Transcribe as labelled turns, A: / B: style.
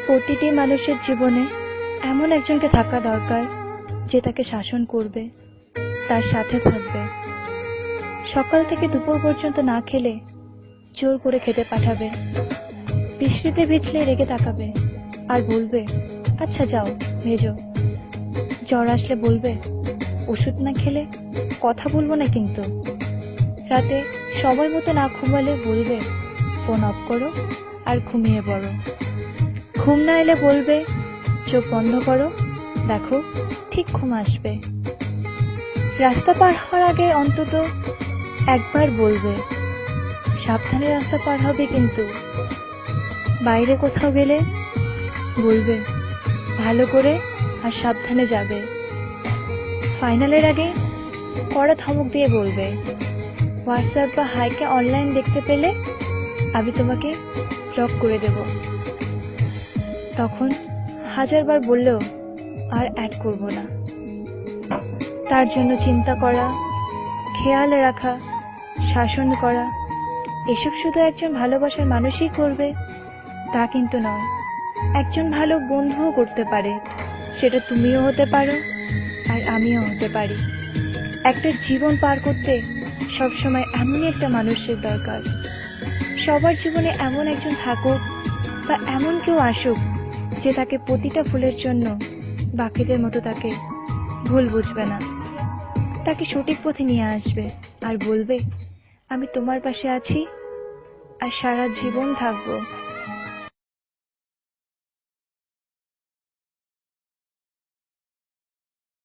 A: প্রতিটি মানুষের জীবনে এমন একজনকে থাকা দরকার যে তাকে শাসন করবে, তার সাথে থাকবে, সকাল থেকে দুপুর পর্যন্ত না খেলে জোর করে খেতে পাঠাবে, বৃষ্টিতে ভিজলে রেগে তাকাবে আর বলবে আচ্ছা যাও ভেজো, জ্বর আসলে বলবে ওষুধ না খেলে কথা বলবো না কিন্তু, রাতে সময় মতো না ঘুমালে বলবে ফোন অফ করো আর ঘুমিয়ে পড়ো, ঘুম না এলে বলবে চোখ বন্ধ করো, দেখো ঠিক ঘুম আসবে, রাস্তা পার হওয়ার আগে অন্তত একবার বলবে সাবধানে রাস্তা পার হবে কিন্তু, বাইরে কোথাও গেলে বলবে ভালো করে আর সাবধানে যাবে, ফাইনালের আগে কড়া ধমক দিয়ে বলবে হোয়াটসঅ্যাপ বা হাইকে অনলাইন দেখতে পেলে আমি তোমাকে ব্লক করে দেব, তখন হাজারবার বললেও আর অ্যাড করব না। তার জন্য চিন্তা করা, খেয়াল রাখা, শাসন করা, এসব শুধু একজন ভালোবাসার মানুষই করবে তা কিন্তু নয়, একজন ভালো বন্ধুও করতে পারে, সেটা তুমিও হতে পারো আর আমিও হতে পারি। একটা জীবন পার করতে সবসময় এমনই একটা মানুষের দরকার, সবার জীবনে এমন একজন থাকুক বা এমন কেউ আসুক যে তাকে প্রতিটা ভুলের জন্য বাকিদের মতো তাকে ভুল বুঝবে না, তাকে সঠিক পথে নিয়ে আসবে আর বলবে আমি তোমার পাশে আছি আর সারা জীবন থাকবো।